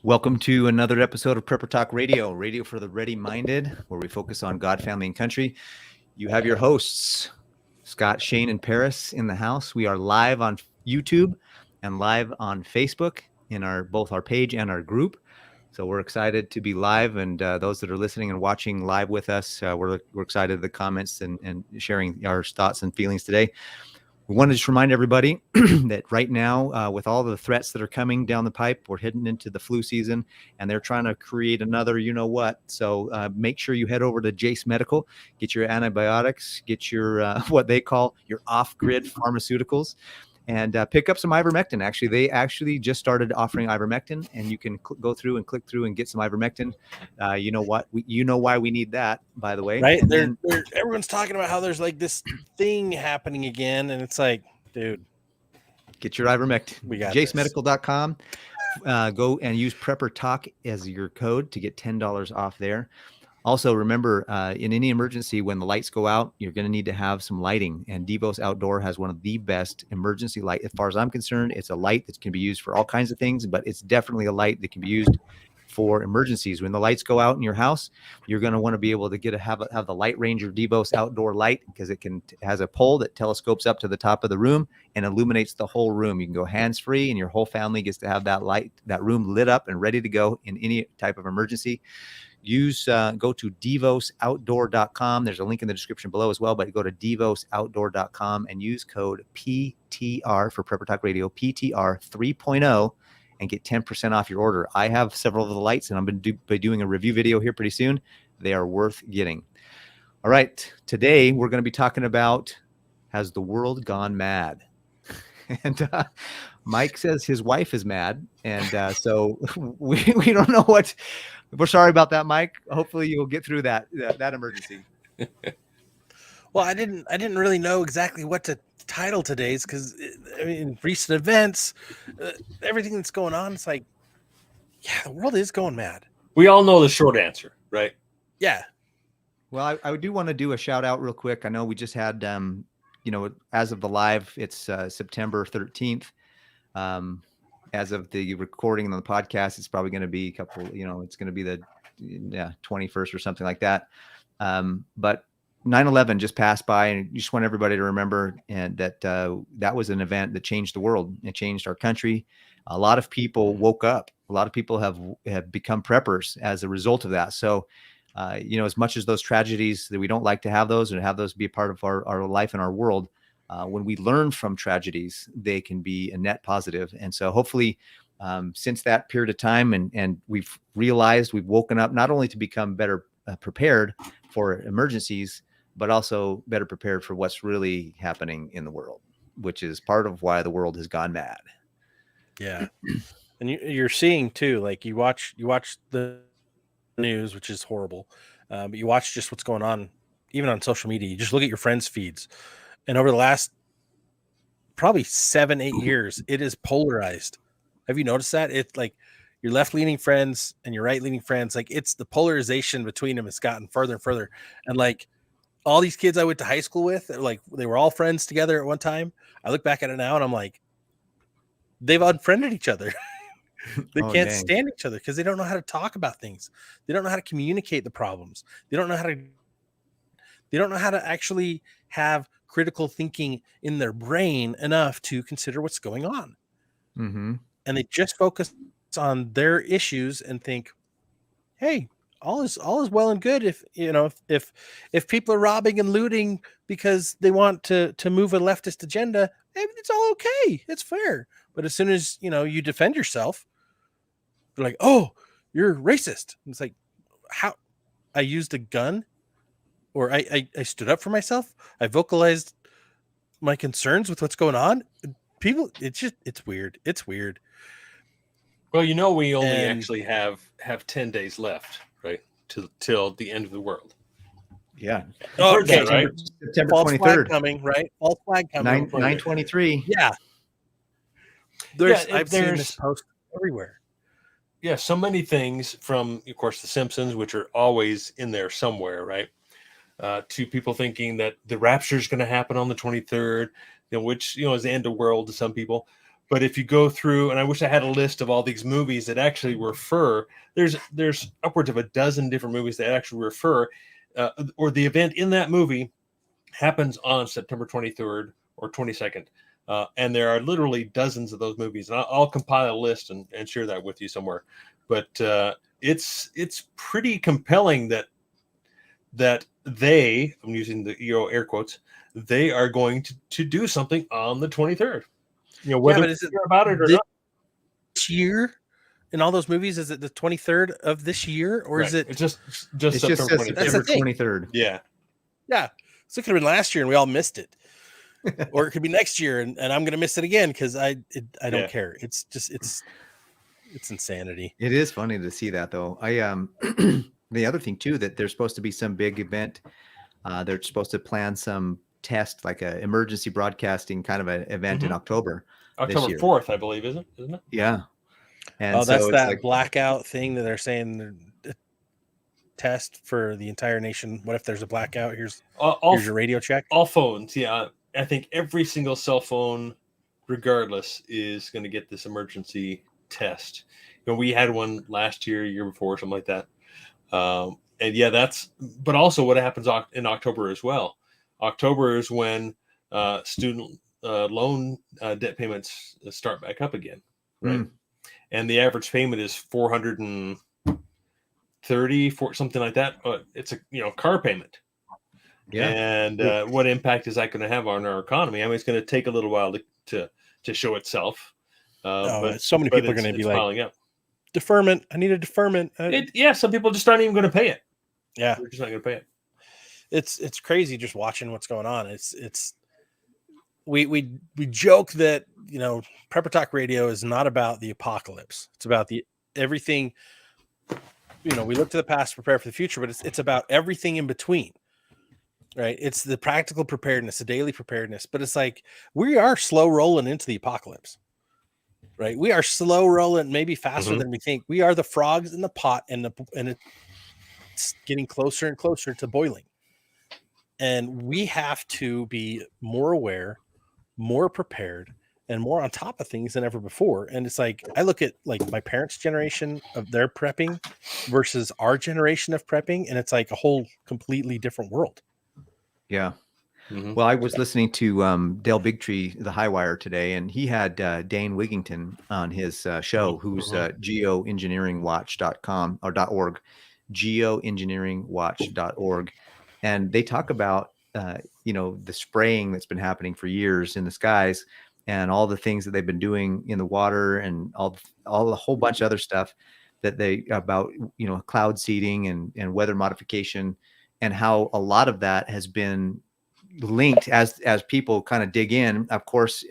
Welcome to another episode of Prepper Talk Radio, radio for the ready-minded, where we focus on God, family, and country. You have your hosts, Scott, Shane, and Paris in the house. We are live on YouTube and live on Facebook in both our page and our group. So we're excited to be live, and those that are listening and watching live with us, we're excited at the comments and sharing our thoughts and feelings today. We want to just remind everybody that right now, with all the threats that are coming down the pipe, we're heading into the flu season, and they're trying to create another you-know-what. So make sure you head over to Jace Medical, get your antibiotics, get your what they call your off-grid pharmaceuticals, and pick up some ivermectin. Actually, they just started offering ivermectin, and you can go through and click through and get some ivermectin. You know what? You know why we need that, by the way. Right? Everyone's talking about how there's like this thing happening again, and it's like, dude, get your ivermectin. We got JaceMedical.com. Go and use Prepper Talk as your code to get $10 off there. Also, remember, in any emergency, when the lights go out, you're going to need to have some lighting. And Devos Outdoor has one of the best emergency light. As far as I'm concerned, it's a light that can be used for all kinds of things, but it's definitely a light that can be used for emergencies. When the lights go out in your house, you're going to want to be able to have the Light Ranger Devos Outdoor light, because it has a pole that telescopes up to the top of the room and illuminates the whole room. You can go hands-free, and your whole family gets to have that room lit up and ready to go in any type of emergency. Go to devosoutdoor.com. There's a link in the description below as well, but go to devosoutdoor.com and use code PTR for Prepper Talk Radio, PTR 3.0, and get 10% off your order. I have several of the lights, and I'm going to be doing a review video here pretty soon. They are worth getting. All right. Today, we're going to be talking about, has the world gone mad? And Mike says his wife is mad. And so we don't know what. We're sorry about that, Mike. Hopefully you'll get through that emergency. Well, I didn't really know exactly what to title today's, because recent events, everything that's going on, it's like, yeah, the world is going mad. We all know the short answer, right? Yeah. Well, I do want to do a shout out real quick. I know we just had, as of the live, it's September 13th. As of the recording on the podcast, it's probably going to be it's going to be the 21st or something like that. But 9/11 just passed by, and you just want everybody to remember that that was an event that changed the world. It changed our country. A lot of people woke up. A lot of people have become preppers as a result of that. So, as much as those tragedies that we don't like to have those and have those be a part of our life and our world, when we learn from tragedies, they can be a net positive. And so hopefully since that period of time, and we've realized, we've woken up not only to become better prepared for emergencies, but also better prepared for what's really happening in the world, which is part of why the world has gone mad. Yeah. And you're seeing too, like you watch the news, which is horrible. But you watch just what's going on, even on social media. You just look at your friends' feeds. And over the last probably 7-8 years, it is polarized. Have you noticed that? It's like your left-leaning friends and your right-leaning friends, like it's the polarization between them has gotten further and further. And like all these kids I went to high school with, like they were all friends together at one time. I look back at it now and I'm like, they've unfriended each other. They can't stand each other because they don't know how to talk about things. They don't know how to communicate the problems. They don't know how to actually have critical thinking in their brain enough to consider what's going on. Mm-hmm. And they just focus on their issues and think, hey, all is well and good if people are robbing and looting because they want to move a leftist agenda, it's all okay. It's fair. But as soon as you defend yourself, they're like, oh, you're racist. And it's like, how? I used a gun, or I stood up for myself. I vocalized my concerns with what's going on. People, it's weird. It's weird. Well, we only actually have 10 days left, right? Till the end of the world. Yeah. Oh, okay. Right? September False 23rd. flag coming, right? False flag coming. 9/23. Yeah. I've seen this post everywhere. Yeah, so many things from, of course, The Simpsons, which are always in there somewhere, right? To people thinking that the rapture is going to happen on the 23rd, which is the end of the world to some people. But if you go through, and I wish I had a list of all these movies that actually refer, there's upwards of a dozen different movies that actually refer, or the event in that movie happens on September 23rd or 22nd. And there are literally dozens of those movies. And I'll compile a list and share that with you somewhere. But it's pretty compelling that I'm using the air quotes, they are going to do something on the 23rd. Whether but is it about it or not. This year in all those movies, is it the 23rd of this year, or is it It's just It just September says 23rd? That's the September thing. 23rd. Yeah. Yeah, so it could have been last year and we all missed it, or it could be next year and I'm going to miss it again because I don't care. It's just it's insanity. It is funny to see that, though. The other thing too, that there's supposed to be some big event. They're supposed to plan some test, like a emergency broadcasting kind of an event in October. October 4th, I believe, isn't it? Yeah. And that's so that it's like blackout thing that they're saying test for the entire nation. What if there's a blackout? Here's your radio check. All phones, yeah. I think every single cell phone, regardless, is going to get this emergency test. We had one last year, year before, something like that. And yeah, but also what happens in October as well. October is when student loan debt payments start back up again, right? And the average payment is $430, something like that. It's a car payment. Yeah. And what impact is that going to have on our economy? I mean, it's going to take a little while to show itself. But so many people are going to be like, piling up. Deferment. I need a deferment. Some people just aren't even going to pay it. Yeah, they're just not going to pay it. It's crazy just watching what's going on. We joke that Prepper Talk Radio is not about the apocalypse. It's about everything. We look to the past, prepare for the future, but it's about everything in between. Right? It's the practical preparedness, the daily preparedness. But it's like we are slow rolling into the apocalypse. Right? We are slow rolling, maybe faster than we think. We are the frogs in the pot, and it's getting closer and closer to boiling. And we have to be more aware, more prepared, and more on top of things than ever before. And it's like, I look at like my parents' generation of their prepping versus our generation of prepping, and it's like a whole completely different world. Yeah. Well, I was listening to Dale Bigtree, the High Wire today, and he had Dane Wigington on his show, who's geoengineeringwatch.com or .org, geoengineeringwatch.org. And they talk about, the spraying that's been happening for years in the skies and all the things that they've been doing in the water and all the whole bunch of other stuff that about cloud seeding and weather modification, and how a lot of that has been linked as people kind of dig in. Of course,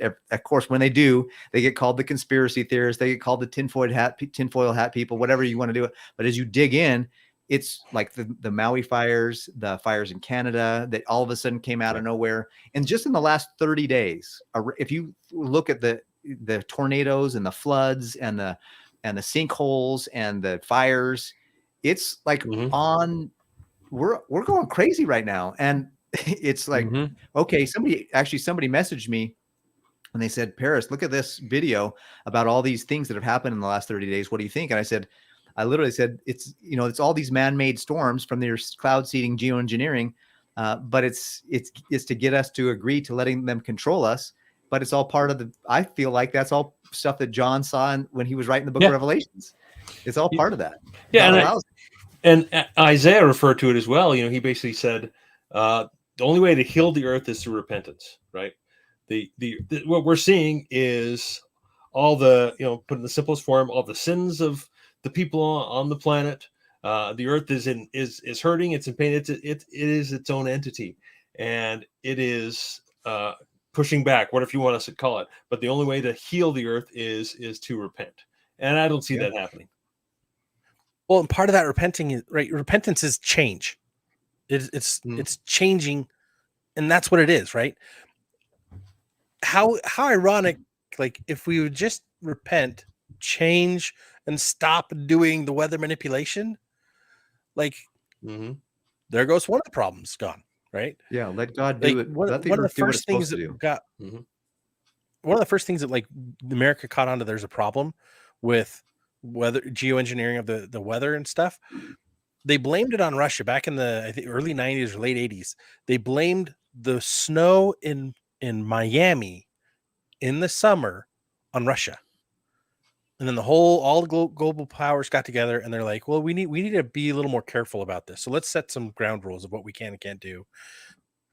when they do, they get called the conspiracy theorists, they get called the tinfoil hat people, whatever you want to do it. But as you dig in, it's like the Maui fires, the fires in Canada that all of a sudden came out of nowhere. And just in the last 30 days, if you look at the tornadoes and the floods and the sinkholes and the fires, it's like we're going crazy right now. And it's like, okay, somebody messaged me and they said, Paris, look at this video about all these things that have happened in the last 30 days. What do you think? And I literally said, it's all these man-made storms from their cloud seeding geoengineering. But it's to get us to agree to letting them control us. But it's all part of I feel like that's all stuff that John saw when he was writing the book of Revelations. It's all part of that. Yeah. And Isaiah referred to it as well. He basically said, the only way to heal the earth is through repentance, right? What we're seeing is all the, put in the simplest form, all the sins of the people on the planet. The earth is hurting. It's in pain. It is its own entity, and it is pushing back. What if you want us to call it? But the only way to heal the earth is to repent, and I don't see that happening. Well, and part of that repentance is change. It's changing, and that's what it is, right? How ironic, like if we would just repent, change, and stop doing the weather manipulation, like there goes one of the problems gone, right? Yeah, let God do it. One of the first things that got one of the first things that like America caught on to there's a problem with weather geoengineering of the weather and stuff. They blamed it on Russia back in the I think early 90s or late 80s. They blamed the snow in Miami in the summer on Russia. And then all the global powers got together and they're like, well, we need to be a little more careful about this. So let's set some ground rules of what we can and can't do.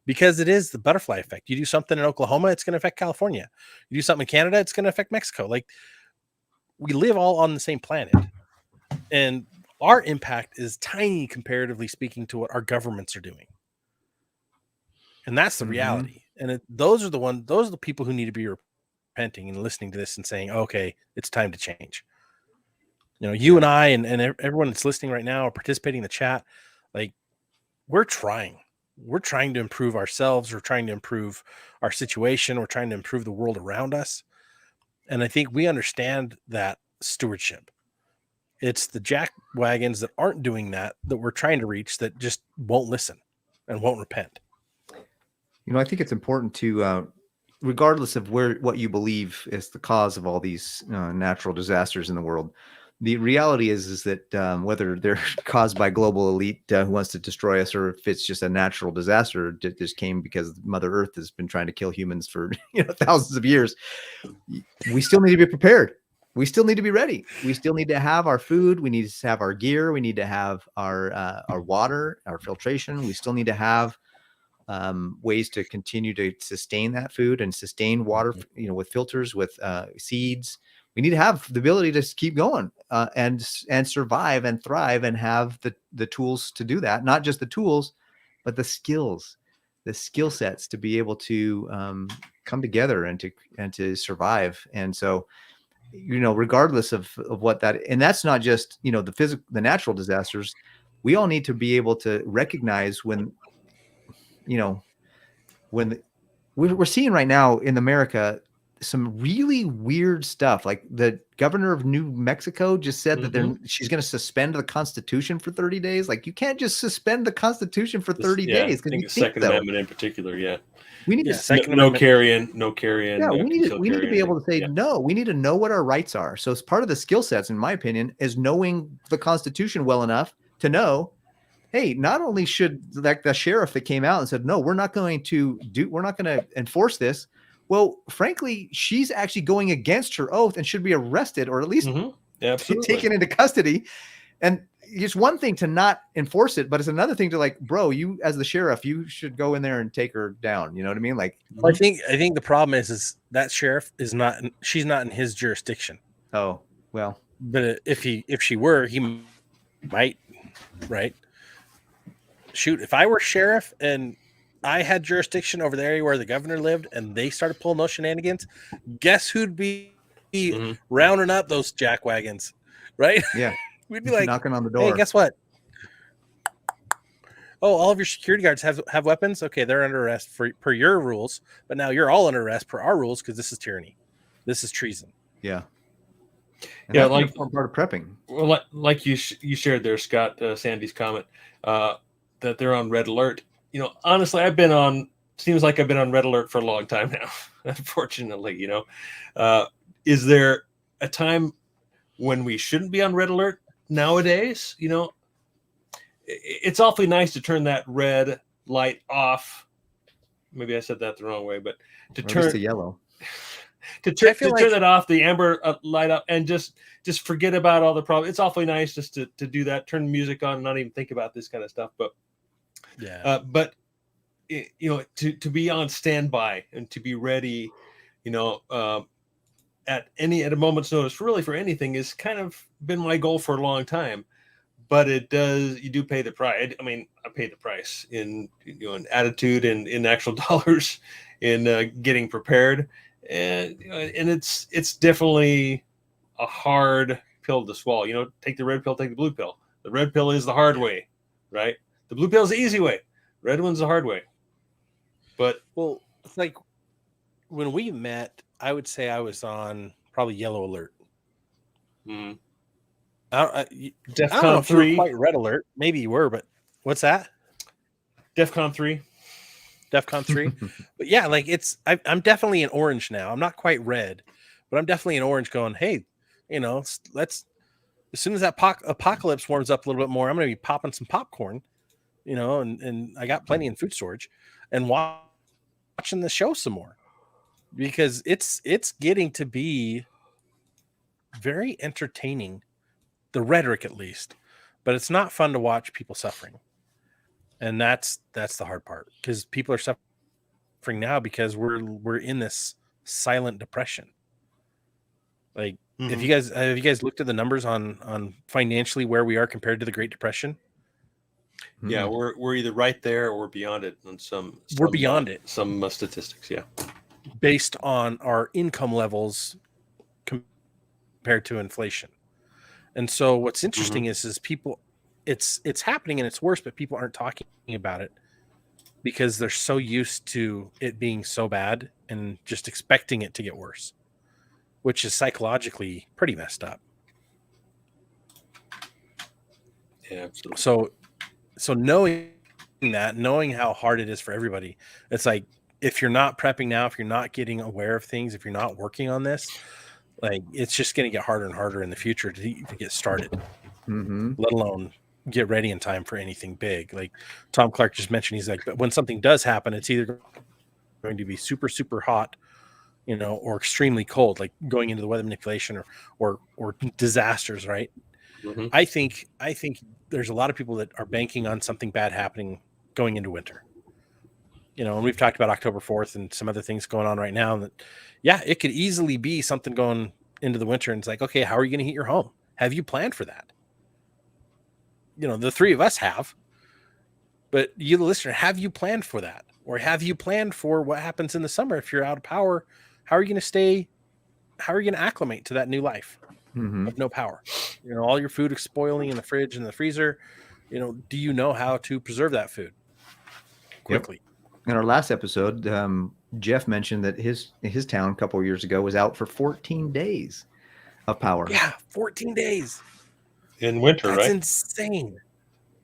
Because it is the butterfly effect. You do something in Oklahoma, it's going to affect California. You do something in Canada, it's going to affect Mexico. Like, we live all on the same planet. And our impact is tiny comparatively speaking to what our governments are doing. And that's the reality. And those are the people who need to be repenting and listening to this and saying, okay, it's time to change. You know, you and I and everyone that's listening right now or participating in the chat, like, we're trying to improve ourselves. We're trying to improve our situation. We're trying to improve the world around us. And I think we understand that stewardship. It's the jack wagons that aren't doing that we're trying to reach that just won't listen and won't repent. You know, I think it's important to, regardless of what you believe is the cause of all these natural disasters in the world, the reality is that whether they're caused by global elite who wants to destroy us, or if it's just a natural disaster that just came because Mother Earth has been trying to kill humans for thousands of years, we still need to be prepared. We still need to be ready. We still need to have our food. We need to have our gear. We need to have our water, our filtration. We still need to have ways to continue to sustain that food and sustain water, with filters, with seeds. We need to have the ability to keep going and survive and thrive and have the tools to do that. Not just the tools, but the skill sets to be able to come together and to survive. And so, regardless of what that, and that's not just, the natural disasters, we all need to be able to recognize when we're seeing right now in America some really weird stuff. Like the governor of New Mexico just said that she's going to suspend the Constitution for 30 days. Like, you can't just suspend the Constitution for 30 days. I think the Second Amendment in particular. Yeah. We need no carrying. Yeah, we need to be able to say no. We need to know what our rights are. So, as part of the skill sets, in my opinion, is knowing the Constitution well enough to know, hey, not only should, like, the sheriff that came out and said, no, we're not going to enforce this. Well, frankly, she's actually going against her oath and should be arrested, or at least taken into custody. And it's one thing to not enforce it, but it's another thing to, like, bro, you as the sheriff, you should go in there and take her down. You know what I mean? Like, I think the problem is that sheriff she's not in his jurisdiction. Oh, well, but if she were, he might, right? Shoot, if I were sheriff and I had jurisdiction over the area where the governor lived and they started pulling those shenanigans, guess who'd be rounding up those jack wagons, right? Yeah. We'd be like, knocking on the door. Hey, guess what? Oh, all of your security guards have weapons? Okay, they're under arrest per your rules, but now you're all under arrest per our rules because this is tyranny. This is treason. Yeah. And yeah, like part of prepping. Well, like you shared there, Scott, Sandy's comment that they're on red alert. Honestly, seems like I've been on red alert for a long time now. Unfortunately, is there a time when we shouldn't be on red alert nowadays? It's awfully nice to turn that red light off. Maybe I said that the wrong way, but turn to yellow. to turn that off, the amber light up, and just forget about all the problems. It's awfully nice just to do that, turn music on and not even think about this kind of stuff. But to be on standby and to be ready, at a moment's notice, for anything, is kind of been my goal for a long time. But you do pay the price. I mean, I paid the price in attitude and in actual dollars in getting prepared. And it's definitely a hard pill to swallow. Take the red pill, take the blue pill. The red pill is the hard way, right? The blue pill is the easy way. Red one's the hard way. But it's like when we met, I would say I was on probably yellow alert. Mm-hmm. DEFCON 3, quite red alert. Maybe you were, but what's that? DEFCON 3. DEFCON 3. But yeah, like I'm definitely an orange now. I'm not quite red, but I'm definitely an orange going, hey, let's as soon as that apocalypse warms up a little bit more, I'm going to be popping some popcorn, and I got plenty in food storage, and watching the show some more, because it's getting to be very entertaining, the rhetoric at least, but it's not fun to watch people suffering. And that's the hard part, because people are suffering now because we're in this silent depression. Like, if you guys have you guys looked at the numbers on financially where we are compared to the Great Depression? Yeah, we're either right there or we're beyond it on some. We're beyond it. Some statistics, yeah, based on our income levels compared to inflation. And so what's interesting is people, it's happening and it's worse, but people aren't talking about it because they're so used to it being so bad and just expecting it to get worse, which is psychologically pretty messed up. Yeah, absolutely. So knowing how hard it is for everybody, it's like, if you're not prepping now, if you're not getting aware of things, if you're not working on this, like, it's just going to get harder and harder in the future to get started, let alone get ready in time for anything big. Like Tom Clark just mentioned, he's like, but when something does happen, it's either going to be super, super hot, or extremely cold, like going into the weather manipulation or disasters, right? I think there's a lot of people that are banking on something bad happening going into winter. And we've talked about October 4th and some other things going on right now. That, yeah, it could easily be something going into the winter. And it's like, okay, how are you going to heat your home? Have you planned for that? The three of us have. But you, the listener, have you planned for that? Or have you planned for what happens in the summer if you're out of power? How are you going to stay? How are you going to acclimate to that new life of no power? All your food is spoiling in the fridge and the freezer. Do you know how to preserve that food quickly? Yep. In our last episode, Jeff mentioned that his town a couple of years ago was out for 14 days of power. Yeah, 14 days in winter. That's right? Insane.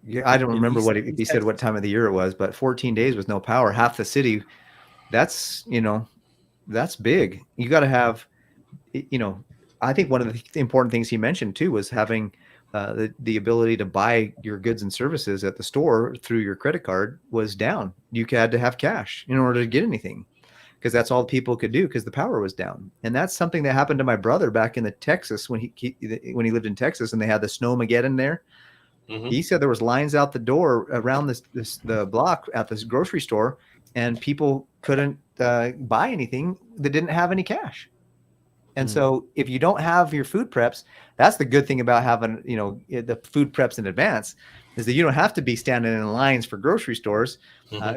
Yeah, I don't remember what he said, what time of the year it was, but 14 days with no power, half the city. That's that's big. You got to have, I think one of the important things he mentioned too was having the ability to buy your goods and services at the store through your credit card was down. You had to have cash in order to get anything, because that's all people could do because the power was down. And that's something that happened to my brother back in Texas when he lived in Texas and they had the snowmageddon there. He said there was lines out the door around the block at this grocery store, and people couldn't buy anything that didn't have any cash. And so if you don't have your food preps, that's the good thing about having, the food preps in advance, is that you don't have to be standing in lines for grocery stores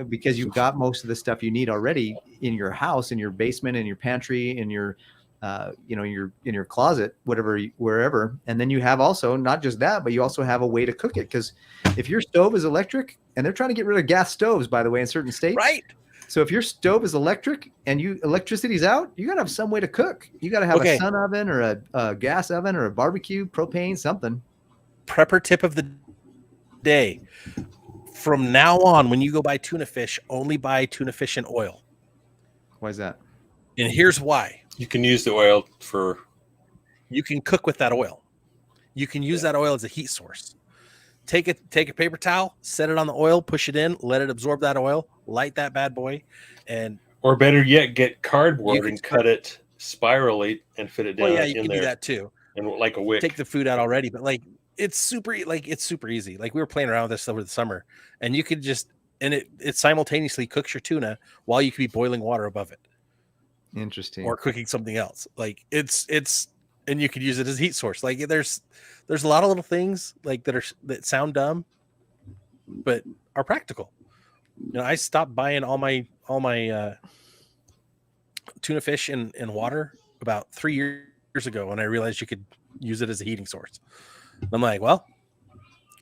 because you've got most of the stuff you need already in your house, in your basement, in your pantry, in your, in your closet, wherever. And then you have also not just that, but you also have a way to cook it. Because if your stove is electric, and they're trying to get rid of gas stoves, by the way, in certain states. Right. So if your stove is electric and electricity's out, you got to have some way to cook. You got to have a sun oven or a gas oven or a barbecue, propane, something. Prepper tip of the day. From now on, when you go buy tuna fish, only buy tuna fish in oil. Why is that? And here's why. You can use the oil for... You can cook with that oil. You can use that oil as a heat source. Take a paper towel, set it on the oil, push it in, let it absorb that oil, light that bad boy, or better yet, get cardboard and cut it spirally and fit it down. Well, yeah, you can do that too. And like a wick. Take the food out already, but it's super easy. Like, we were playing around with this over the summer, and you could just, and it simultaneously cooks your tuna while you could be boiling water above it. Interesting. Or cooking something else. Like, it's and you could use it as a heat source. Like, there's a lot of little things that sound dumb, but are practical. I stopped buying all my tuna fish in water about 3 years ago when I realized you could use it as a heating source. I'm like, well,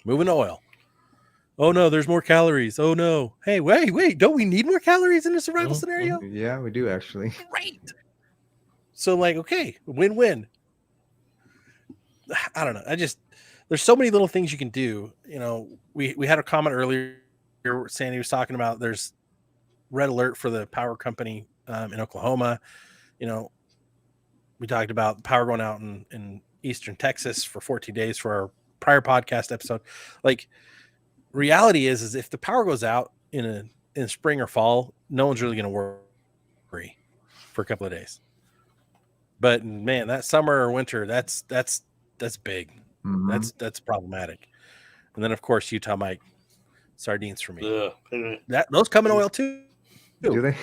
moving to oil. Oh no, there's more calories. Oh no. Hey, wait, don't we need more calories in a survival scenario? Yeah, we do actually. Great. So okay, win-win. I don't know. There's so many little things you can do. We had a comment earlier. Sandy was talking about there's red alert for the power company in Oklahoma. You know, we talked about power going out in Eastern Texas for 14 days for our prior podcast episode. Like, reality is if the power goes out in spring or fall, no one's really going to worry for a couple of days. But man, that summer or winter, that's big. Mhm. That's problematic. And then of course, Utah Mike, sardines for me. Ugh. Those come in oil too. Do they?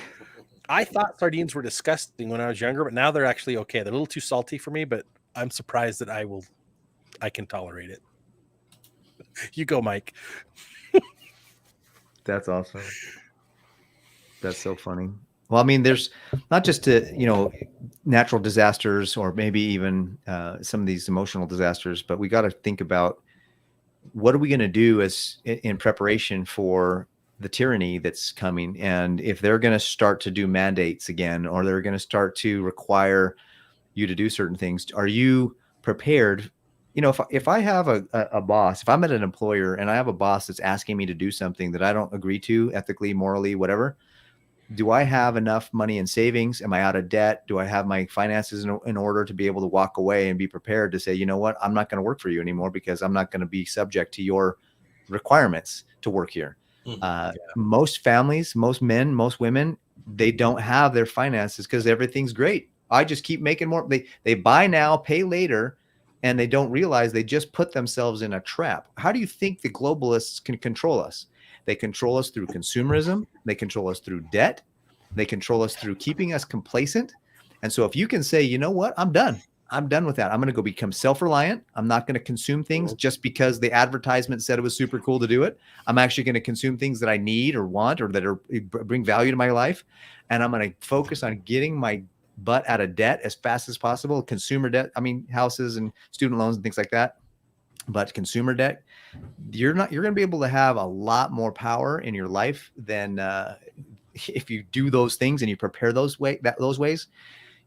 I thought sardines were disgusting when I was younger, but now they're actually okay. They're a little too salty for me, but I'm surprised that I can tolerate it. You go, Mike. That's awesome. That's so funny. Well, I mean, there's not just natural disasters or maybe even some of these emotional disasters, but we got to think about what are we going to do as in preparation for the tyranny that's coming, and if they're going to start to do mandates again, or they're going to start to require you to do certain things. Are you prepared? If I have a boss, if I'm at an employer and I have a boss that's asking me to do something that I don't agree to ethically, morally, whatever, do I have enough money in savings? Am I out of debt? Do I have my finances in order to be able to walk away and be prepared to say, you know what, I'm not going to work for you anymore because I'm not going to be subject to your requirements to work here. Most families, most men, most women, they don't have their finances because everything's great. I just keep making more. They buy now, pay later, and they don't realize they just put themselves in a trap. How do you think the globalists can control us? They control us through consumerism. They control us through debt. They control us through keeping us complacent. And so if you can say, you know what, I'm done with that. I'm going to go become self-reliant. I'm not going to consume things just because the advertisement said it was super cool to do it. I'm actually going to consume things that I need or want or that bring value to my life. And I'm going to focus on getting my butt out of debt as fast as possible. Consumer debt, I mean, houses and student loans and things like that. But consumer debt, you're going to be able to have a lot more power in your life than if you do those things and you prepare those ways.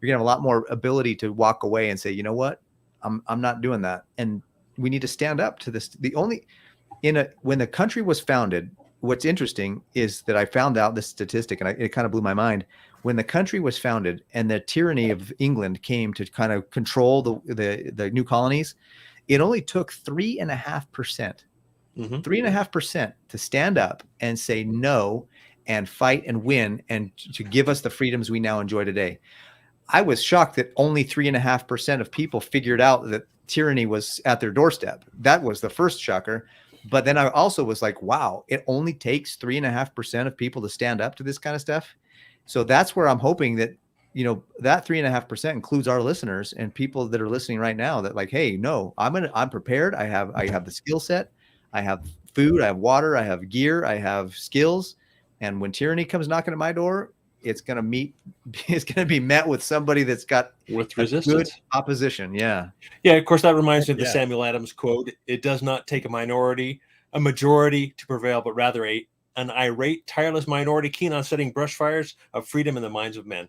You're gonna have a lot more ability to walk away and say, you know what, I'm not doing that. And we need to stand up to this. When the country was founded, what's interesting is that I found out this statistic, and it kind of blew my mind. When the country was founded and the tyranny of England came to kind of control the new colonies, it only took 3.5%, 3.5% to stand up and say no and fight and win and to give us the freedoms we now enjoy today. I was shocked that only 3.5% of people figured out that tyranny was at their doorstep. That was the first shocker. But then I also was like, wow, it only takes 3.5% of people to stand up to this kind of stuff. So that's where I'm hoping that, that 3.5% includes our listeners and people that are listening right now that like, hey, no, I'm prepared. I have the skill set. I have food. I have water. I have gear. I have skills. And when tyranny comes knocking at my door, it's going to be met with somebody that's got with resistance, good opposition. Yeah. Of course, that reminds me of the Samuel Adams quote. It does not take a majority to prevail, but rather an irate, tireless minority keen on setting brush fires of freedom in the minds of men.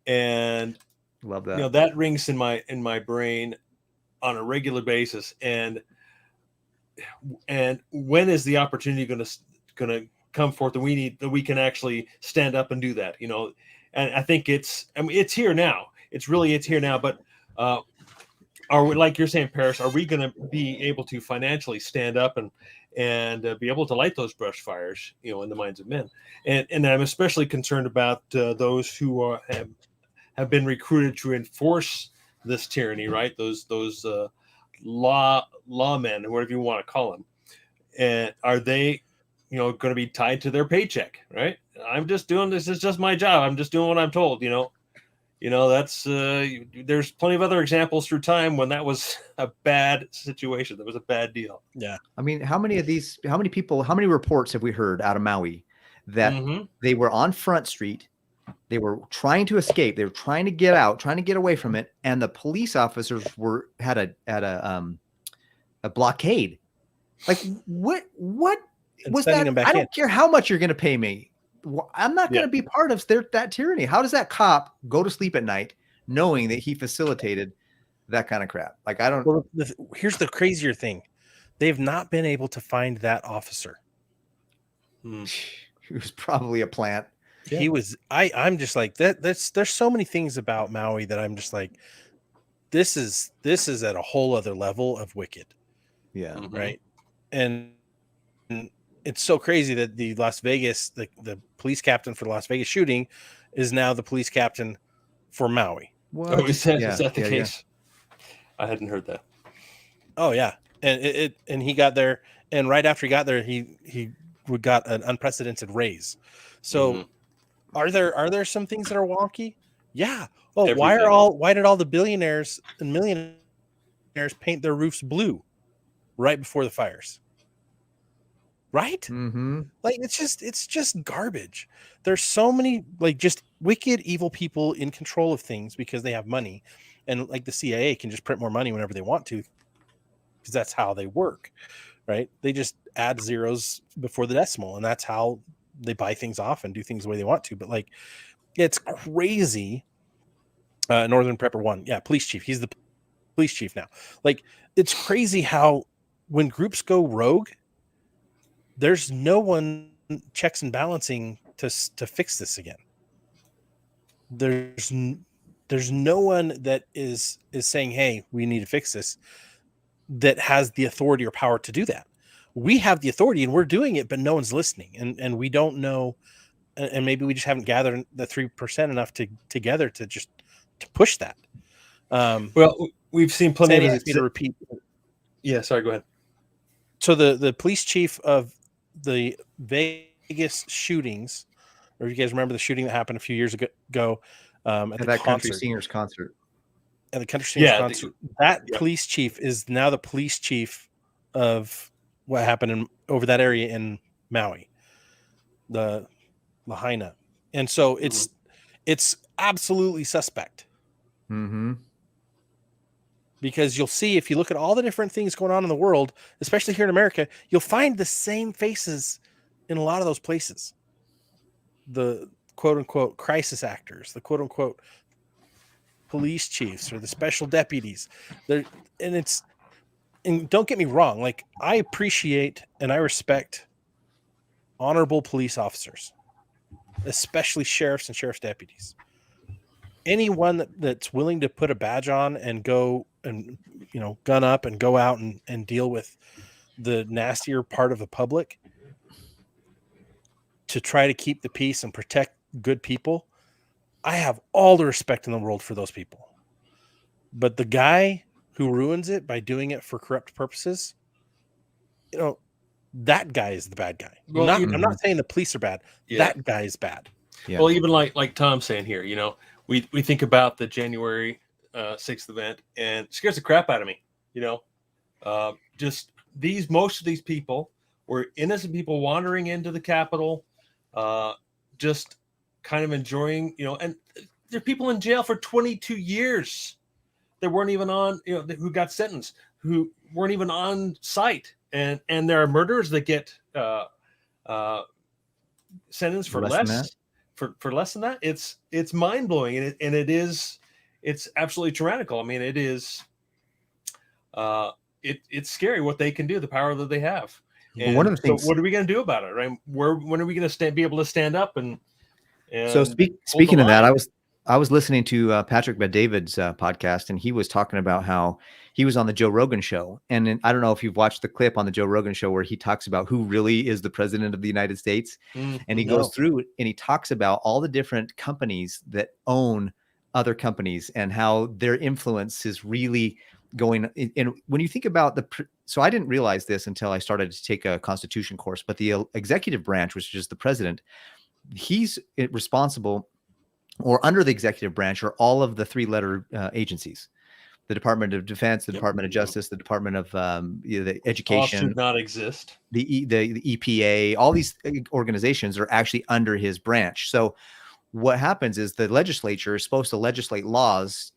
And love that. That rings in my brain on a regular basis. And when is the opportunity going to come forth that we can actually stand up and do that, and I think it's here now. It's here now. But are we, like you're saying, Paris, are we going to be able to financially stand up and be able to light those brush fires, in the minds of men? And I'm especially concerned about those who have been recruited to enforce this tyranny, right? Those lawmen, or whatever you want to call them. And are they going to be tied to their paycheck, right? I'm just doing this. It's just my job. I'm just doing what I'm told, that's there's plenty of other examples through time when that was a bad situation. That was a bad deal. Yeah. I mean, how many reports have we heard out of Maui that they were on Front Street? They were trying to escape. They were trying to get out, trying to get away from it. And the police officers had a blockade. Like what was that? I don't care how much you're going to pay me. I'm not going to be part of that tyranny. How does that cop go to sleep at night knowing that he facilitated that kind of crap? Like, I don't. Well, here's the crazier thing. They've not been able to find that officer. He was probably a plant. He was. I'm just like that. There's so many things about Maui that I'm just like, this is at a whole other level of wicked, Yeah. Mhm. right? And it's so crazy that the Las Vegas, the police captain for the Las Vegas shooting, is now the police captain for Maui. What? Oh, is that Yeah, the yeah, yeah. case? I hadn't heard that. Oh yeah, and and he got there, and right after he got there, he got an unprecedented raise. So Mhm. are there some things that are wonky? Yeah. Oh, Everything. why did all the billionaires and millionaires paint their roofs blue right before the fires? Right? Mm-hmm. Like it's just garbage. There's so many like just wicked evil people in control of things because they have money, and like the CIA can just print more money whenever they want to because that's how they work, right? They just add zeros before the decimal, and that's how they buy things off and do things the way they want to. But like it's crazy. Northern Prepper 1, yeah, police chief. He's the police chief now. Like it's crazy how when groups go rogue, there's no one checks and balancing to fix this again. There's no one that is saying, hey, we need to fix this, that has the authority or power to do that. We have the authority and we're doing it, but no one's listening, and we don't know, and maybe we just haven't gathered the 3% enough together to just to push that. Well, we've seen plenty Sandy of asked me to repeat. Yeah, sorry, go ahead. So the police chief of the Vegas shootings, or if you guys remember the shooting that happened a few years ago at At the that country concert, singers concert. at the country singers Yeah, concert, that yeah. police chief is now the police chief of what happened over that area in Maui, the Lahaina, and so it's absolutely suspect. Mm-hmm. Because you'll see, if you look at all the different things going on in the world, especially here in America, you'll find the same faces in a lot of those places. The quote unquote crisis actors, the quote unquote police chiefs, or the special deputies. They're, and don't get me wrong, like I appreciate and I respect honorable police officers, especially sheriffs and sheriff's deputies. Anyone that's willing to put a badge on and go and gun up and go out and deal with the nastier part of the public to try to keep the peace and protect good people, I have all the respect in the world for those people. But the guy who ruins it by doing it for corrupt purposes, that guy is the bad guy. Well, I'm not saying the police are bad. Yeah. That guy is bad. Yeah. Well, even like Tom's saying here, we think about the January 6th event, and it scares the crap out of me. Just most of these people were innocent people wandering into the Capitol, just kind of enjoying, and there are people in jail for 22 years that weren't even on, who got sentenced, who weren't even on site, and there are murderers that get sentenced for less than that. It's mind blowing, and it's absolutely tyrannical. I mean, it is. It's scary what they can do, the power that they have. And one of the things. So what are we going to do about it, right? When are we going to be able to stand up and So speaking of that, I was listening to Patrick Bet-David's podcast, and he was talking about how he was on the Joe Rogan show. And I don't know if you've watched the clip on the Joe Rogan show where he talks about who really is the president of the United States. And he goes through and he talks about all the different companies that own other companies and how their influence is really going. And when you think about so I didn't realize this until I started to take a constitution course, but the executive branch, which is the president, he's responsible, or under the executive branch, are all of the 3-letter agencies: the Department of Defense, the Department of Justice, the Department of the Education. Should not exist. The EPA. All these organizations are actually under his branch. So what happens is the legislature is supposed to legislate laws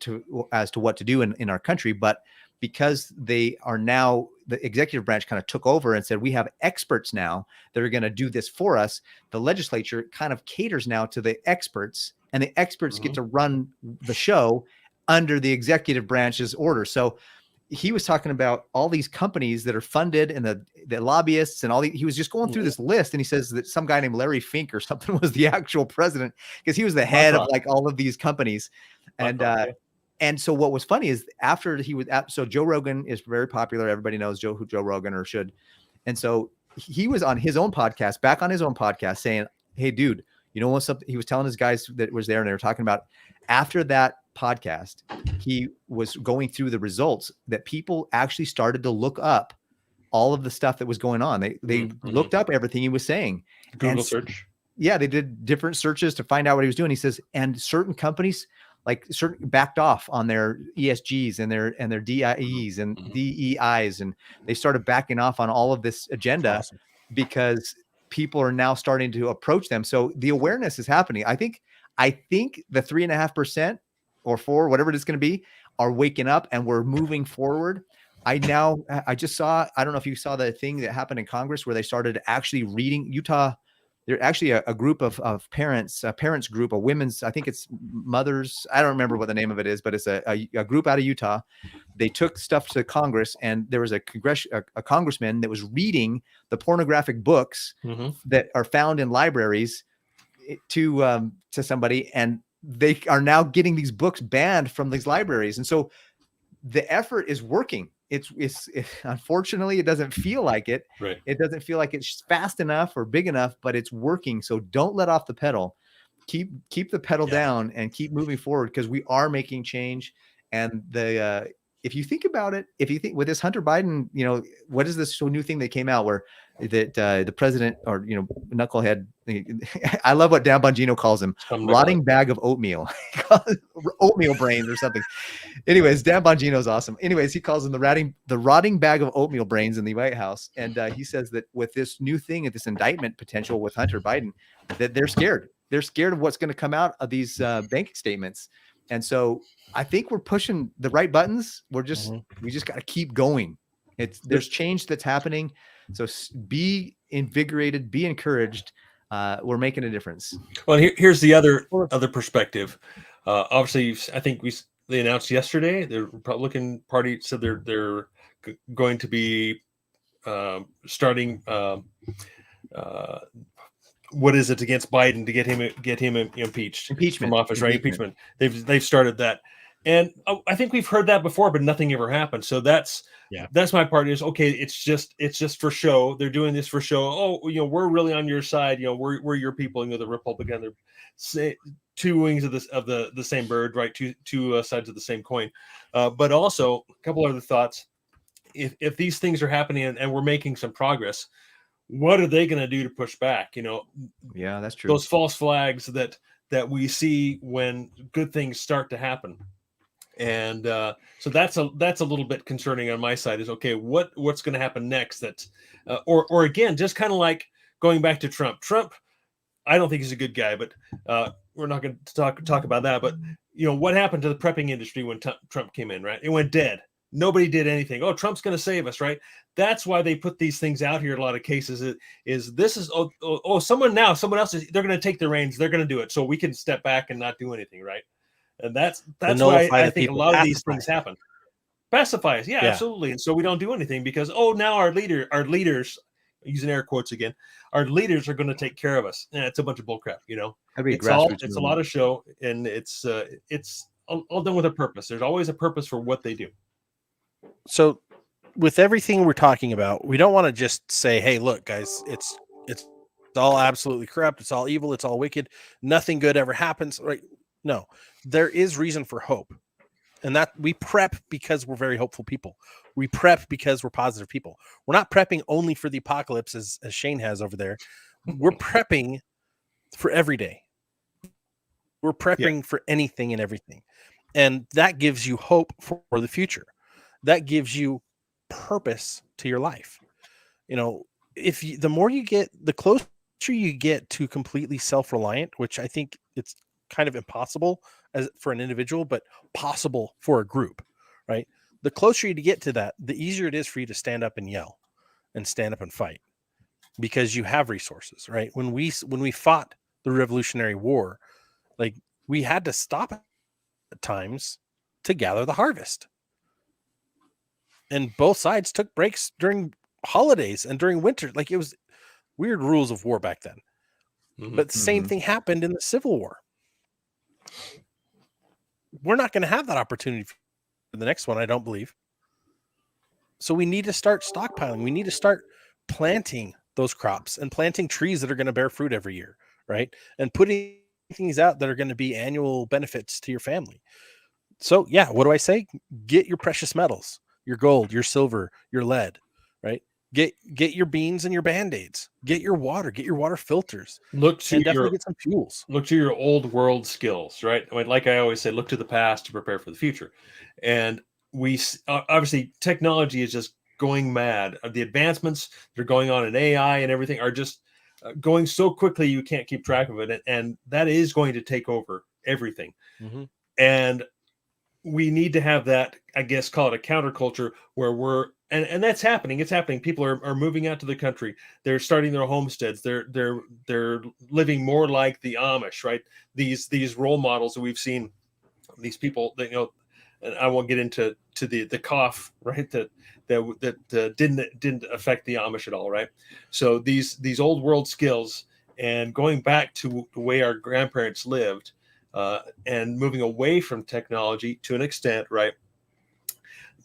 as to what to do in our country, but because they are now, the executive branch kind of took over and said, we have experts now that are going to do this for us. The legislature kind of caters now to the experts, and the experts get to run the show under the executive branch's order. So he was talking about all these companies that are funded and the lobbyists and he was just going through this list, and he says that some guy named Larry Fink or something was the actual president, because he was the head of like all of these companies. And so what was funny is after he was so Joe Rogan is very popular. Everybody knows Joe Rogan, or should. And so he was on his own podcast saying, hey, dude, you know what's up? He was telling his guys that was there, and they were talking about after that podcast, he was going through the results that people actually started to look up all of the stuff that was going on. They looked up everything he was saying. Google search. Yeah, they did different searches to find out what he was doing. He says, and certain companies backed off on their ESGs and their DIEs and DEIs, and they started backing off on all of this agenda because people are now starting to approach them. So the awareness is happening. I think the 3.5% or 4, whatever it is going to be, are waking up, and we're moving forward. I just saw, I don't know if you saw the thing that happened in Congress where they started actually reading Utah. They're actually a group of parents, a parents group, a women's, I think it's mothers. I don't remember what the name of it is, but it's a group out of Utah. They took stuff to Congress, and there was a congressman that was reading the pornographic books that are found in libraries to somebody, and they are now getting these books banned from these libraries. And so the effort is working. It's unfortunately, it doesn't feel like it. Right. It doesn't feel like it's fast enough or big enough, but it's working. So don't let off the pedal. Keep the pedal down and keep moving forward, because we are making change. And if you think about it, if you think with this Hunter Biden, what is this new thing that came out where that the president, or knucklehead, I love what Dan Bongino calls him, rotting bag of oatmeal, oatmeal brains or something. Anyways, Dan Bongino is awesome. Anyways, he calls him the rotting bag of oatmeal brains in the White House. And he says that with this new thing, at this indictment potential with Hunter Biden, that they're scared. They're scared of what's going to come out of these bank statements. And so I think we're pushing the right buttons. We just got to keep going. There's change that's happening. So be invigorated, be encouraged. We're making a difference. Well, here's the other perspective. Obviously, I think they announced yesterday, the Republican Party said they're going to be starting what is it against Biden to get him impeached from office, right? Impeachment. They've started that, and I think we've heard that before, but nothing ever happened. So that's my part. Is okay. It's just for show. They're doing this for show. Oh, we're really on your side. We're your people. The Republican. They're two wings of the same bird, right? Two sides of the same coin. But also a couple other thoughts. If these things are happening and we're making some progress, what are they going to do to push back? Yeah, that's true. Those false flags that we see when good things start to happen. And so that's a little bit concerning on my side. Is okay, what's going to happen next? That or again, just kind of like going back to Trump. Trump, I don't think he's a good guy, but we're not going to talk about that. But what happened to the prepping industry when Trump came in? Right, it went dead. Nobody did anything. Oh, Trump's going to save us, right? That's why they put these things out here. In a lot of cases, someone else they're going to take the reins. They're going to do it, so we can step back and not do anything, right? And that's why I think a lot of these things happen. Pacify us, yeah, absolutely. And so we don't do anything because now our leaders, using air quotes again, our leaders are going to take care of us. And it's a bunch of bullcrap, It's a lot of show, and it's all done with a purpose. There's always a purpose for what they do. So with everything we're talking about, we don't want to just say, hey, look, guys, it's all absolutely corrupt. It's all evil. It's all wicked. Nothing good ever happens. Right? No, there is reason for hope. And that we prep because we're very hopeful people. We prep because we're positive people. We're not prepping only for the apocalypse as Shane has over there. We're prepping for every day. We're prepping for anything and everything. And that gives you hope for the future. That gives you purpose to your life. The closer you get to completely self-reliant, which I think it's kind of impossible for an individual, but possible for a group, right? The closer you get to that, the easier it is for you to stand up and yell and stand up and fight because you have resources, right? When we fought the Revolutionary War, like we had to stop at times to gather the harvest. and both sides took breaks during holidays and during winter. Like, it was weird rules of war back then. But the same thing happened in the Civil War. We're not going to have that opportunity for the next one, I don't believe. So we need to start stockpiling. We need to start planting those crops and planting trees that are going to bear fruit every year, right? And putting things out that are going to be annual benefits to your family. So yeah, what do I say? Get your precious metals, your gold, your silver, your lead, right? Get your beans and your band-aids. Get your water filters, Look to and definitely your get some fuels. look to your old world skills, right? I mean, like I always say, look to the past to prepare for the future. And obviously technology is just going mad. The advancements that are going on in AI and everything are just going so quickly you can't keep track of it, and that is going to take over everything. Mm-hmm. And we need to have that, I guess, call it a counterculture where we're and that's happening. It's happening. People are moving out to the country. They're starting their homesteads. They're living more like the Amish, right? These role models that we've seen, these people that, and I won't get into the cough, right? That didn't affect the Amish at all, right? So these old world skills and going back to the way our grandparents lived, and moving away from technology to an extent, right?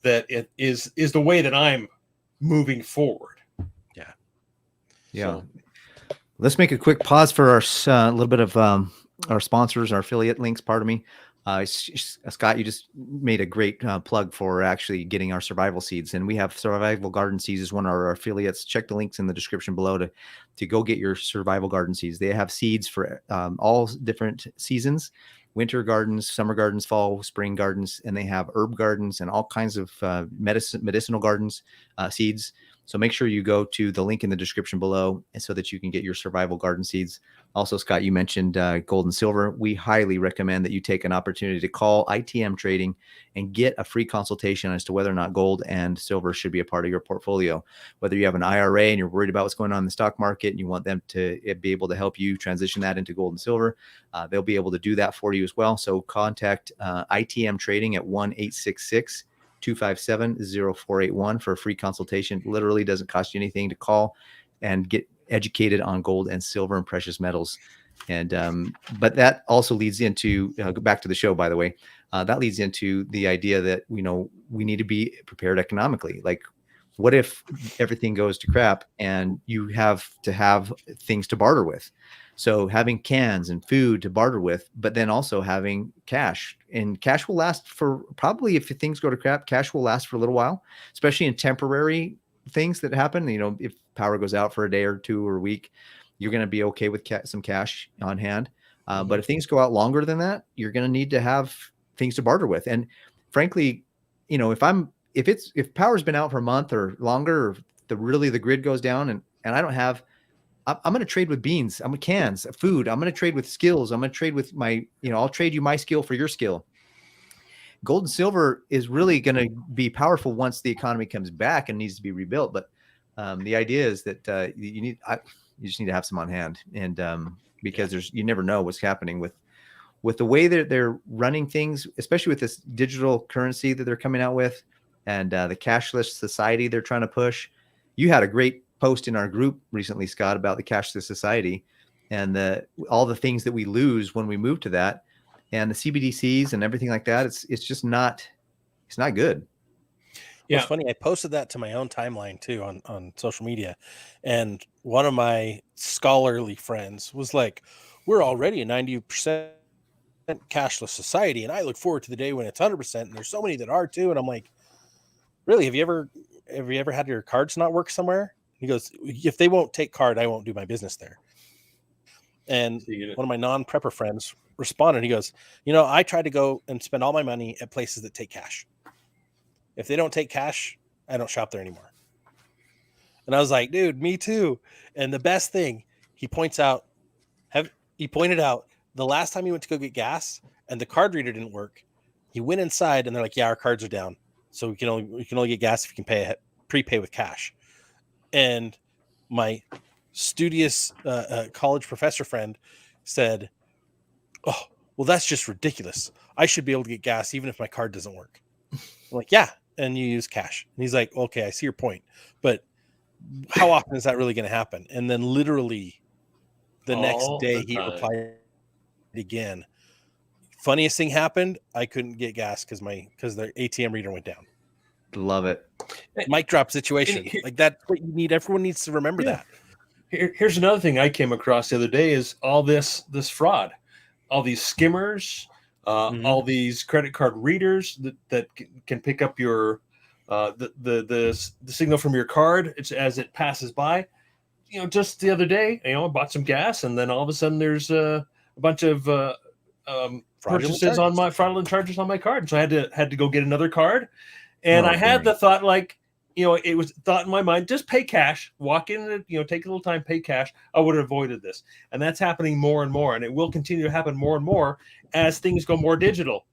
That it is the way that I'm moving forward. Yeah. Yeah. So, Let's make a quick pause for our little bit of our sponsors, our affiliate links. Pardon me. Scott, you just made a great plug for actually getting our survival seeds, and we have Survival Garden Seeds as one of our affiliates. Check the links in the description below to go get your survival garden seeds. They have seeds for all different seasons: winter gardens, summer gardens, fall, spring gardens, and they have herb gardens and all kinds of medicinal gardens seeds. So make sure you go to the link in the description below so that you can get your survival garden seeds. Also, Scott, you mentioned gold and silver. We highly recommend that you take an opportunity to call ITM Trading and get a free consultation as to whether or not gold and silver should be a part of your portfolio. Whether you have an IRA and you're worried about what's going on in the stock market and you want them to be able to help you transition that into gold and silver, they'll be able to do that for you as well. So contact ITM Trading at 1-866-257-0481 for a free consultation. It literally doesn't cost you anything to call and get educated on gold and silver and precious metals. And but that also leads into go back to the show, by the way, that leads into the idea that we need to be prepared economically. Like, what if everything goes to crap and you have to have things to barter with? So having cans and food to barter with, but then also having cash, and cash will last for probably, if things go to crap, cash will last for a little while, especially in temporary things that happen. If power goes out for a day or two or a week, you're going to be okay with some cash on hand. But if things go out longer than that, you're going to need to have things to barter with. And frankly, if power's been out for a month or longer, or the grid goes down and I don't have, I'm going to trade with beans. I'm with cans, food. I'm going to trade with skills. I'm going to trade with I'll trade you my skill for your skill. Gold and silver is really going to be powerful once the economy comes back and needs to be rebuilt. But the idea is that you just need to have some on hand, and because you never know what's happening with the way that they're running things, especially with this digital currency that they're coming out with, and the cashless society they're trying to push. You had a great post in our group recently, Scott, about the cashless society and all the things that we lose when we move to that, and the CBDCs and everything like that. It's just not good. Yeah. It's funny. I posted that to my own timeline too on social media. And one of my scholarly friends was like, we're already a 90% cashless society. And I look forward to the day when it's 100%. And there's so many that are too. And I'm like, really? Have you ever had your cards not work somewhere? He goes, if they won't take card, I won't do my business there. And one of my non-prepper friends responded. He goes, I try to go and spend all my money at places that take cash. If they don't take cash, I don't shop there anymore. And I was like, dude, me too. And the best thing, he pointed out the last time he went to go get gas and the card reader didn't work, he went inside and they're like, yeah, our cards are down. So we can only get gas if you can prepay with cash. And my studious college professor friend said, oh, well, that's just ridiculous. I should be able to get gas even if my card doesn't work. I'm like, yeah, and you use cash. And he's like, okay, I see your point, but how often is that really going to happen? And then literally the next All day the he time. replied again. Funniest thing happened. I couldn't get gas because the ATM reader went down. Love it. Mic drop situation. And here- Like that's what you need. Everyone needs to remember Yeah. that. Here's another thing I came across the other day is all this fraud, all these skimmers, all these credit card readers that can pick up your the signal from your card as it passes by. You know, just the other day, I bought some gas, and then all of a sudden there's a bunch of purchases on my fraudulent charges on my card, and so I had to go get another card, and Oh, I had dang. the thought like. It was thought in my mind, just pay cash, walk in and, take a little time, pay cash. I would have avoided this. And that's happening more and more. And it will continue to happen more and more as things go more digital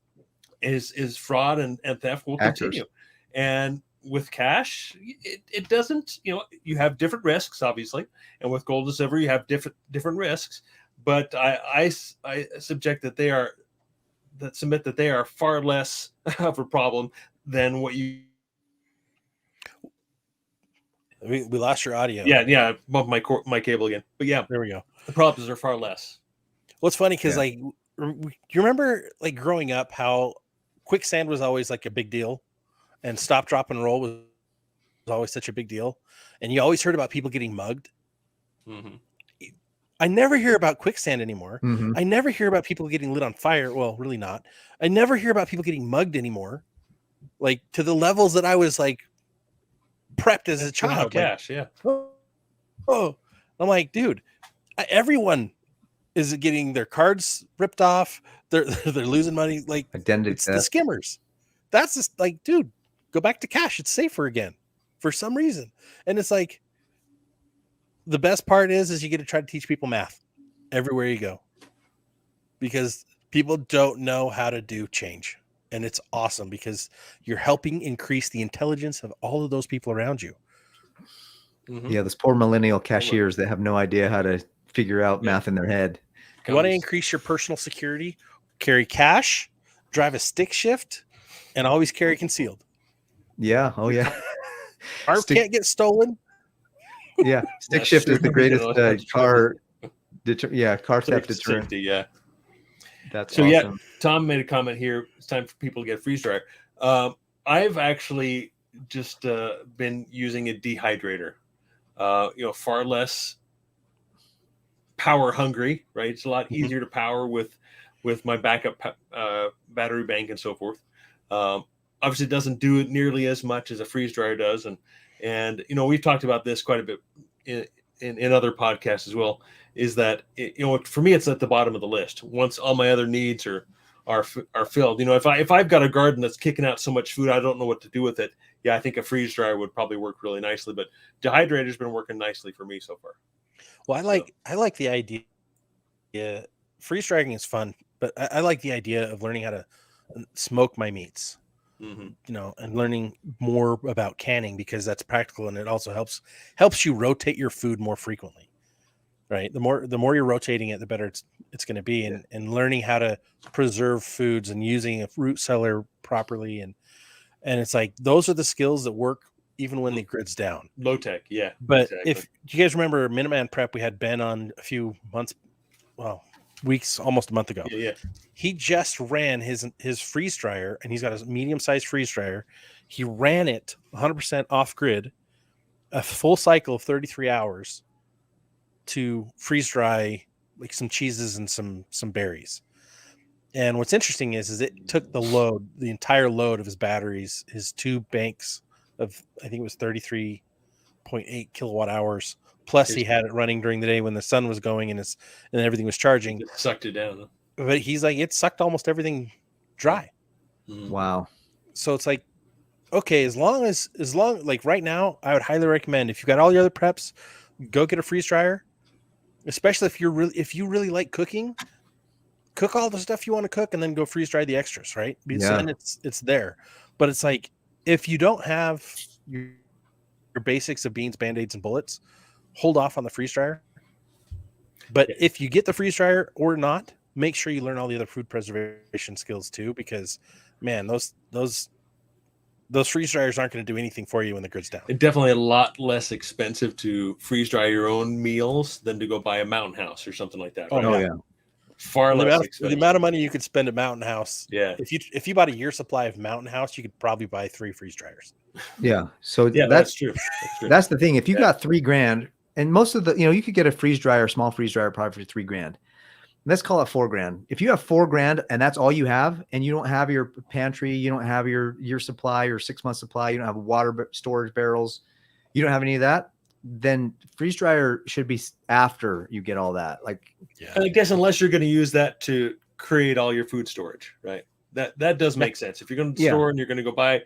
is fraud and theft will continue. And with cash, it doesn't, you have different risks, obviously. And with gold and silver, you have different risks. But I submit that they are far less of a problem than what you. We lost your audio. Yeah. Bumped my cable again. But yeah, there we go. The problems are far less. Well, it's funny because like you remember like growing up how quicksand was always like a big deal, and stop, drop, and roll was always such a big deal, and you always heard about people getting mugged. Mm-hmm. I never hear about quicksand anymore. Mm-hmm. I never hear about people getting lit on fire. Well, really not. I never hear about people getting mugged anymore, like to the levels that I was like prepped as a child. Cash, like, oh, I'm like, dude, everyone is getting their cards ripped off. They're losing money. Like identity it's theft. the skimmers. That's just like, dude, go back to cash. It's safer again for some reason. And it's like the best part is you get to try to teach people math everywhere you go because people don't know how to do change. And it's awesome because you're helping increase the intelligence of all of those people around you. Mm-hmm. Yeah, those poor millennial cashiers that have no idea how to figure out math in their head. You want to increase your personal security? Carry cash, drive a stick shift, and always carry concealed. Yeah. Oh, yeah. Arms can't get stolen. Yeah. Stick shift is the greatest car theft deterrent. Yeah. That's so. Awesome. Yeah, Tom made a comment here. It's time for people to get a freeze dryer. I've actually just been using a dehydrator. Far less power hungry, right? It's a lot easier to power with my backup battery bank and so forth. Obviously, it doesn't do it nearly as much as a freeze dryer does, and we've talked about this quite a bit in other podcasts as well. Is that for me, it's at the bottom of the list. Once all my other needs are filled, if I've got a garden that's kicking out so much food, I don't know what to do with it. Yeah, I think a freeze dryer would probably work really nicely, but dehydrator's been working nicely for me so far. Well, I like the idea. Yeah, freeze drying is fun, but I like the idea of learning how to smoke my meats. And learning more about canning because that's practical and it also helps you rotate your food more frequently. Right. The more you're rotating it, the better it's going to be. And learning how to preserve foods and using a root cellar properly. And it's like, those are the skills that work even when the grid's down. Low tech. Yeah. But if you guys remember Minuteman Prep, we had Ben on a few weeks, almost a month ago. Yeah. He just ran his freeze dryer and he's got a medium-sized freeze dryer. He ran it 100% off grid, a full cycle of 33 hours to freeze dry like some cheeses and some berries. And what's interesting is it took the entire load of his batteries, his two banks of, I think it was 33.8 kilowatt hours. Plus he had it running during the day when the sun was going and everything was charging. It sucked it down. But he's like, it sucked almost everything dry. Wow. So it's like, okay, as long like right now, I would highly recommend if you've got all your other preps, go get a freeze dryer. Especially if you really like cooking, cook all the stuff you want to cook and then go freeze dry the extras, right? So then it's there. But it's like, if you don't have your basics of beans, Band-Aids, and bullets, hold off on the freeze dryer. But if you get the freeze dryer or not, make sure you learn all the other food preservation skills too, because man, those those freeze dryers aren't going to do anything for you when the grid's down. It's definitely a lot less expensive to freeze dry your own meals than to go buy a Mountain House or something like that. Oh, Right? Oh yeah. yeah. Far less The expensive. amount of money you could spend at Mountain House. Yeah. If you bought a year's supply of Mountain House, you could probably buy 3 freeze dryers. Yeah. So Yeah, that's true. That's true. That's the thing. If you Yeah. got $3,000, and most of the, you could get a freeze dryer, small freeze dryer, probably for $3,000. Let's call it $4,000. If you have $4,000 and that's all you have, and you don't have your pantry, you don't have your supply, your 6-month supply, you don't have water storage barrels, you don't have any of that, then freeze dryer should be after you get all that. Like, Yeah. I guess unless you're going to use that to create all your food storage, right? That does make sense. If you're going to store and you're going to go buy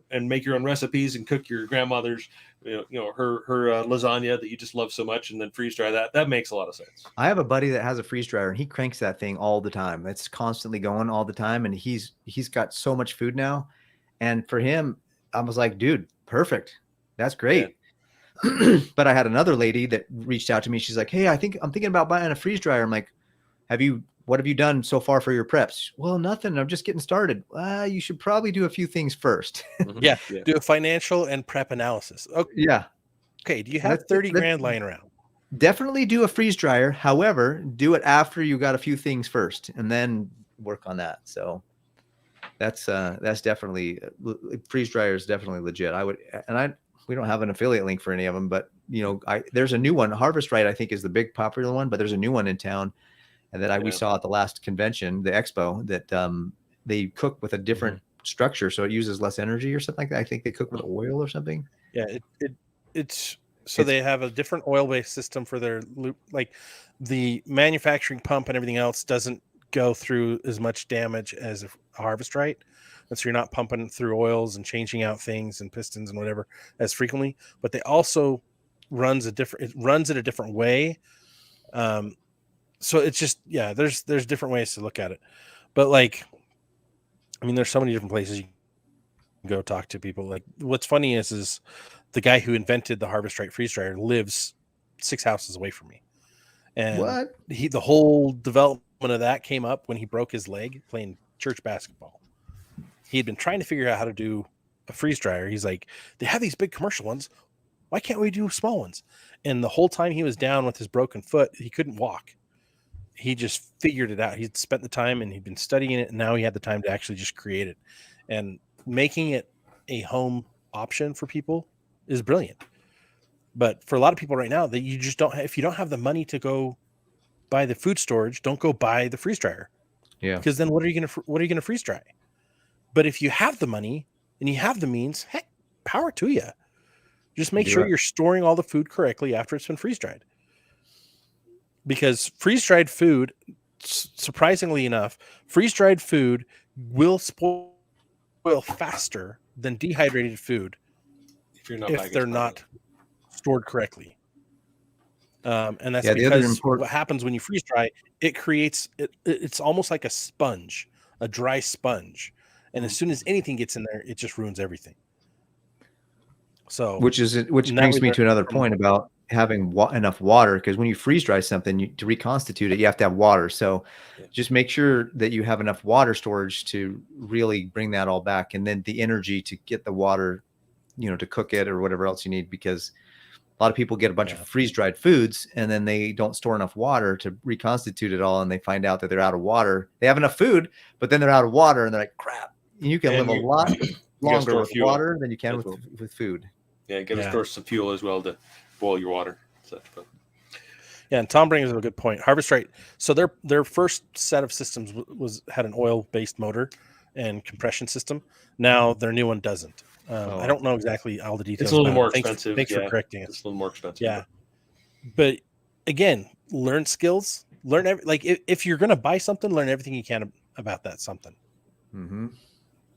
and make your own recipes and cook your grandmother's, her lasagna that you just love so much, and then freeze dry that makes a lot of sense. I have a buddy that has a freeze dryer and he cranks that thing all the time. It's constantly going all the time. And he's got so much food now. And for him, I was like, dude, perfect. That's great. Yeah. But I had another lady that reached out to me. She's like, hey, I'm thinking about buying a freeze dryer. I'm like, what have you done so far for your preps? Well, nothing. I'm just getting started. You should probably do a few things first. Yeah. Do a financial and prep analysis. Okay. Yeah. Okay. Do you have 30 grand lying around? Definitely do a freeze dryer. However, do it after you got a few things first, and then work on that. So that's definitely, freeze dryer is definitely legit. We don't have an affiliate link for any of them, but there's a new one. Harvest Right, I think, is the big popular one, but there's a new one in town, and that we saw at the last convention, the expo, that they cook with a different structure, so it uses less energy or something like that. I think they cook with oil or something. Yeah, they have a different oil-based system for their loop. Like the manufacturing pump and everything else doesn't go through as much damage as a Harvest Right. And so you're not pumping through oils and changing out things and pistons and whatever as frequently. But they also runs it a different way. So it's just, there's different ways to look at it. But there's so many different places you can go talk to people. Like, what's funny is the guy who invented the Harvest Right freeze dryer lives 6 houses away from me. And the whole development of that came up when he broke his leg playing church basketball. He had been trying to figure out how to do a freeze dryer. He's like, they have these big commercial ones. Why can't we do small ones? And the whole time he was down with his broken foot, he couldn't walk. He just figured it out. He'd spent the time and he'd been studying it, and now he had the time to actually just create it. And making it a home option for people is brilliant. But for a lot of people right now, that you just don't have, if you don't have the money to go buy the food storage, don't go buy the freeze dryer. Yeah. Because then what are you going to freeze dry? But if you have the money and you have the means, heck, power to you. Just make sure you're storing all the food correctly after it's been freeze dried. Because freeze dried food, surprisingly enough, freeze dried food will spoil faster than dehydrated food if they're not stored correctly. And that's because what happens when you freeze dry, it creates it's almost like a sponge, a dry sponge. And as soon as anything gets in there, it just ruins everything. So, which brings me to another point about having enough water, because when you freeze dry something, to reconstitute it, you have to have water. So just make sure that you have enough water storage to really bring that all back, and then the energy to get the water, to cook it or whatever else you need, because a lot of people get a bunch of freeze dried foods and then they don't store enough water to reconstitute it all, and they find out that they're out of water. They have enough food, but then they're out of water, and they're like, crap. You can live a lot longer with water than you can with food. Yeah, you got to store some fuel as well to boil your water. Yeah, and Tom brings up a good point. Harvest Right. So their first set of systems had an oil-based motor and compression system. Now their new one doesn't. I don't know exactly all the details. It's a little more expensive. Thanks for correcting it. It's a little more expensive. Yeah, but again, learn skills. If you're going to buy something, learn everything you can about that something. Mm-hmm.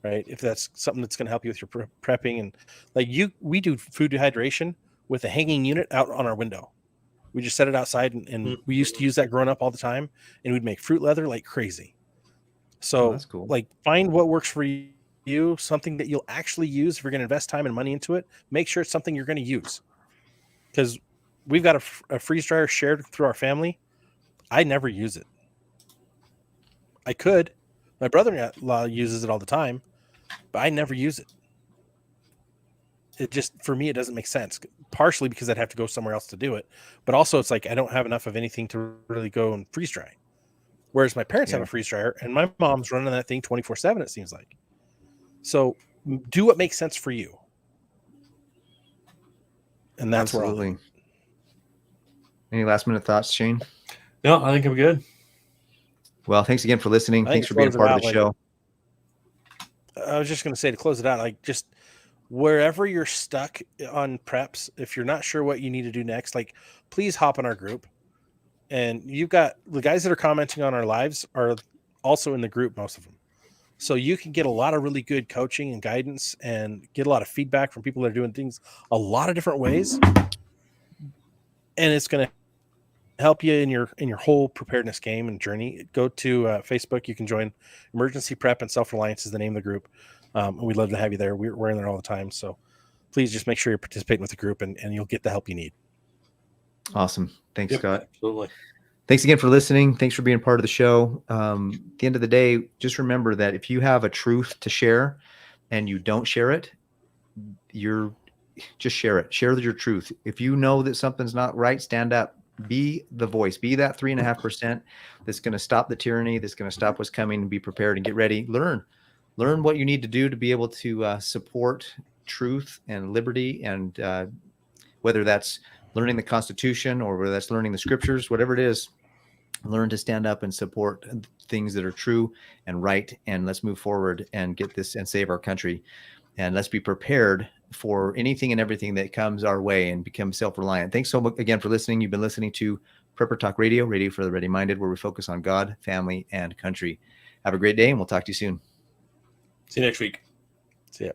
Right? If that's something that's going to help you with your prepping, and we do food dehydration with a hanging unit out on our window. We just set it outside, and we used to use that growing up all the time, and we'd make fruit leather like crazy. So that's cool. Find what works for you, something that you'll actually use. If you're going to invest time and money into it, make sure it's something you're going to use. Because we've got a freeze dryer shared through our family. I never use it. I could. My brother-in-law uses it all the time, but I never use it. it just, for me, it doesn't make sense. Partially because I'd have to go somewhere else to do it, but also it's like I don't have enough of anything to really go and freeze dry. Whereas my parents have a freeze dryer, and my mom's running that thing 24/7. It seems like. So do what makes sense for you, and that's Absolutely. where Any last minute thoughts, Shane? No, I think I'm good. Well, thanks again for listening. I Thanks think for being close it part of out, the like- show. I was just going to say, to close it out, like, just wherever you're stuck on preps, if you're not sure what you need to do next, like, please hop in our group. And you've got the guys that are commenting on our lives are also in the group, most of them. So you can get a lot of really good coaching and guidance and get a lot of feedback from people that are doing things a lot of different ways. And it's going to help you in your whole preparedness game and journey. Go to Facebook. You can join Emergency Prep and Self-Reliance is the name of the group. We'd love to have you there. We're in there all the time. So please just make sure you're participating with the group, and you'll get the help you need. Awesome. Thanks, Yep, Scott. absolutely. Thanks again for listening. Thanks for being part of the show. At the end of the day, just remember that if you have a truth to share and you don't share it, just share it. Share your truth. If you know that something's not right, stand up. Be the voice. Be that 3.5% that's going to stop the tyranny, that's going to stop what's coming, and be prepared and get ready. Learn what you need to do to be able to support truth and liberty, and whether that's learning the Constitution or whether that's learning the scriptures, whatever it is, learn to stand up and support things that are true and right. And let's move forward and get this and save our country. And let's be prepared for anything and everything that comes our way and become self-reliant. Thanks so much again for listening. You've been listening to Prepper Talk Radio, radio for the ready-minded, where we focus on God, family, and country. Have a great day, and we'll talk to you soon. See you next week. See ya.